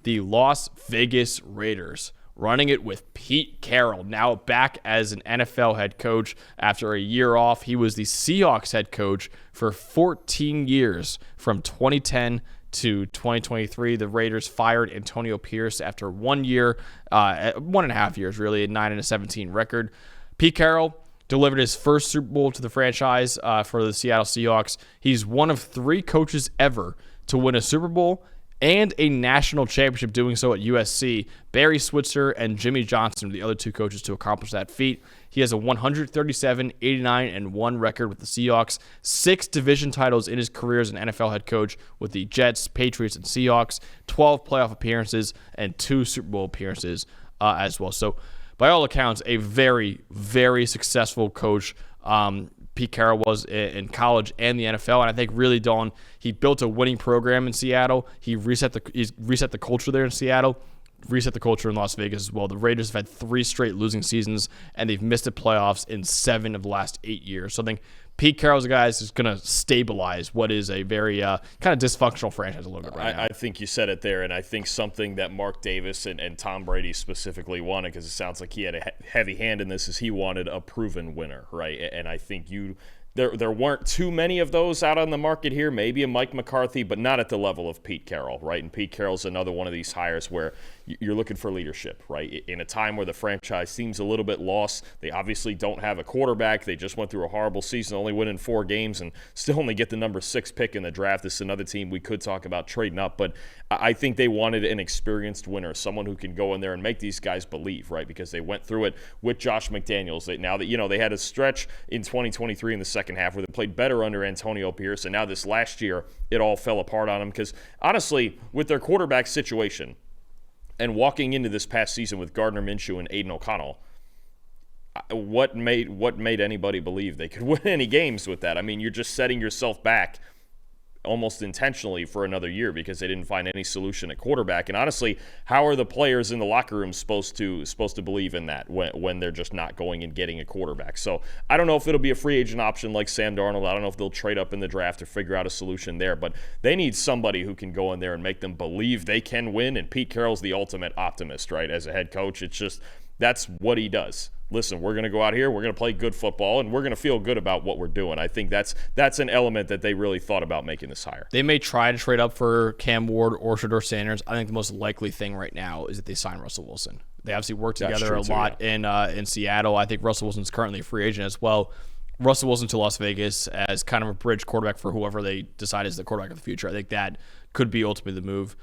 the Las Vegas Raiders, running it with Pete Carroll, now back as an NFL head coach after a year off. He was the Seahawks head coach for 14 years from 2010 to 2023. The Raiders fired Antonio Pierce after 1 year, 1.5 years really, a 9-17 record. Pete Carroll delivered his first Super Bowl to the franchise for the Seattle Seahawks. He's one of 3 coaches ever to win a Super Bowl and a national championship, doing so at USC. Barry Switzer and Jimmy Johnson were the other 2 coaches to accomplish that feat. He has a 137-89-1 record with the Seahawks, 6 division titles in his career as an NFL head coach with the Jets, Patriots, and Seahawks, 12 playoff appearances, and 2 Super Bowl appearances as well. So, by all accounts, a very, very successful coach. Pete Carroll was in college and the NFL, and I think really, Dawn, he built a winning program in Seattle. He reset the culture there in Seattle, reset the culture in Las Vegas as well. The Raiders have had 3 straight losing seasons, and they've missed the playoffs in 7 of the last 8 years. So I think Pete Carroll's a guy who's going to stabilize what is a very kind of dysfunctional franchise a little bit right now. I think you said it there, and I think something that Mark Davis and Tom Brady specifically wanted, because it sounds like he had a heavy hand in this, is he wanted a proven winner, right? And I think there weren't too many of those out on the market here, maybe a Mike McCarthy, but not at the level of Pete Carroll, right? And Pete Carroll's another one of these hires where you're looking for leadership, right? In a time where the franchise seems a little bit lost, they obviously don't have a quarterback. They just went through a horrible season, only winning 4 games, and still only get the number 6 pick in the draft. This is another team we could talk about trading up, but I think they wanted an experienced winner, someone who can go in there and make these guys believe, right? Because they went through it with Josh McDaniels. Now that they had a stretch in 2023 in the second half where they played better under Antonio Pierce, and now this last year it all fell apart on them. Because honestly, with their quarterback situation and walking into this past season with Gardner Minshew and Aiden O'Connell, what made anybody believe they could win any games with that? I mean, you're just setting yourself back almost intentionally for another year because they didn't find any solution at quarterback. And honestly, how are the players in the locker room supposed to believe in that when they're just not going and getting a quarterback? So I don't know if it'll be a free agent option like Sam Darnold. I don't know if they'll trade up in the draft or figure out a solution there, but they need somebody who can go in there and make them believe they can win. And Pete Carroll's the ultimate optimist, right? As a head coach, it's just that's what he does. Listen, we're going to go out here, we're going to play good football, and we're going to feel good about what we're doing. I think that's an element that they really thought about making this hire. They may try to trade up for Cam Ward or Shedeur Sanders. I think the most likely thing right now is that they sign Russell Wilson. They obviously work together a lot in Seattle. I think Russell Wilson's currently a free agent as well. Russell Wilson to Las Vegas as kind of a bridge quarterback for whoever they decide is the quarterback of the future. I think that could be ultimately the move.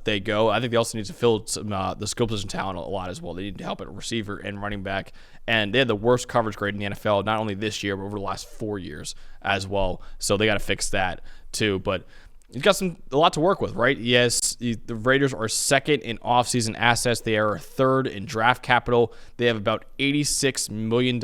They go. I think they also need to fill some the skill position talent a lot as well. They need to help at receiver and running back, and they had the worst coverage grade in the NFL, not only this year but over the last 4 years as well. So they got to fix that too. But he's got a lot to work with, right? Yes, the Raiders are second in offseason assets. They are third in draft capital. They have about $86 million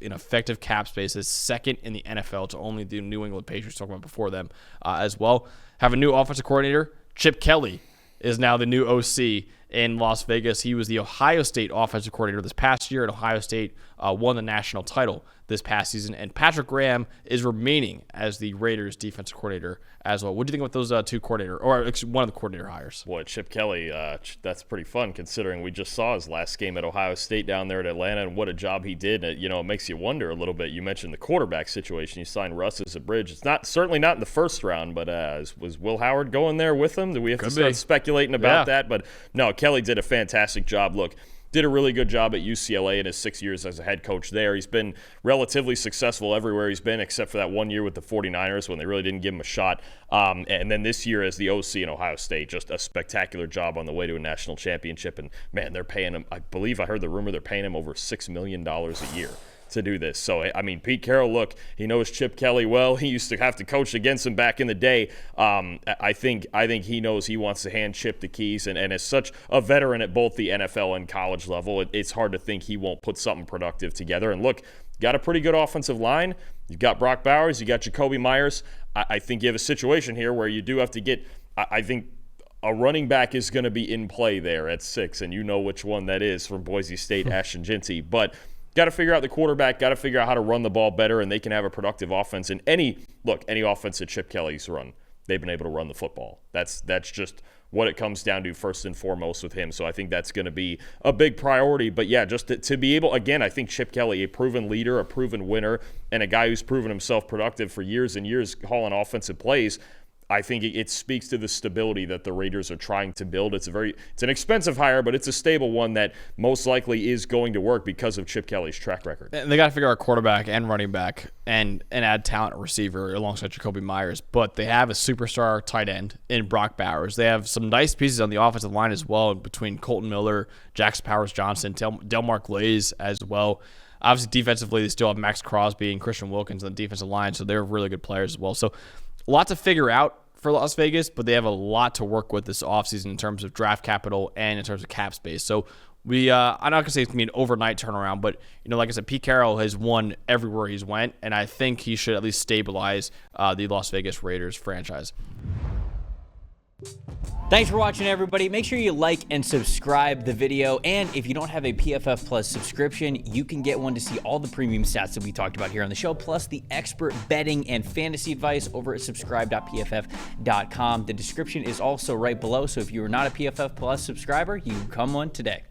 in effective cap space. That's second in the NFL to only the New England Patriots, talking about before them as well. Have a new offensive coordinator. Chip Kelly is now the new OC in Las Vegas. He was the Ohio State offensive coordinator this past year, and Ohio State won the national title this past season. And Patrick Graham is remaining as the Raiders defensive coordinator as well. What do you think about those two coordinator, or one of the coordinator hires? Boy, Chip Kelly, that's pretty fun considering we just saw his last game at Ohio State down there at Atlanta, and what a job he did. It makes you wonder a little bit. You mentioned the quarterback situation. You signed Russ as a bridge. It's certainly not in the first round, but was Will Howard going there with him? Do we have to start speculating about that? But no, Kelly did a fantastic job. Look, did a really good job at UCLA in his 6 years as a head coach there. He's been relatively successful everywhere he's been, except for that 1 year with the 49ers when they really didn't give him a shot. And then this year as the OC in Ohio State, just a spectacular job on the way to a national championship. And, man, they're paying him, I believe I heard the rumor, they're paying him over $6 million a year to do this. So, I mean, Pete Carroll, look, he knows Chip Kelly well. He used to have to coach against him back in the day. I think he knows he wants to hand Chip the keys, and as such a veteran at both the NFL and college level, it's hard to think he won't put something productive together. And look, got a pretty good offensive line. You've got Brock Bowers. You got Jacoby Myers. I think you have a situation here where you do have to get, I think, a running back is going to be in play there at 6, and you know which one that is from Boise State, Ashton Jeanty. But got to figure out the quarterback, got to figure out how to run the ball better, and they can have a productive offense. And any offense that Chip Kelly's run, they've been able to run the football. That's just what it comes down to first and foremost with him. So I think that's going to be a big priority. But yeah, just to be able, again, I think Chip Kelly, a proven leader, a proven winner, and a guy who's proven himself productive for years and years hauling offensive plays, I think it speaks to the stability that the Raiders are trying to build. It's an expensive hire, but it's a stable one that most likely is going to work because of Chip Kelly's track record. And they got to figure out quarterback and running back and add talent at receiver alongside Jacoby Myers. But they have a superstar tight end in Brock Bowers. They have some nice pieces on the offensive line as well between Colton Miller, Jax Powers-Johnson, Delmark Glaze as well. Obviously, defensively, they still have Max Crosby and Christian Wilkins on the defensive line, so they're really good players as well. So a lot to figure out for Las Vegas, but they have a lot to work with this offseason in terms of draft capital and in terms of cap space. So I'm not going to say it's going to be an overnight turnaround, but like I said, Pete Carroll has won everywhere he's went, and I think he should at least stabilize the Las Vegas Raiders franchise. Thanks for watching, everybody. Make sure you like and subscribe the video. And if you don't have a PFF Plus subscription, you can get one to see all the premium stats that we talked about here on the show, plus the expert betting and fantasy advice over at subscribe.pff.com. The description is also right below, so if you are not a PFF Plus subscriber, you can come one today.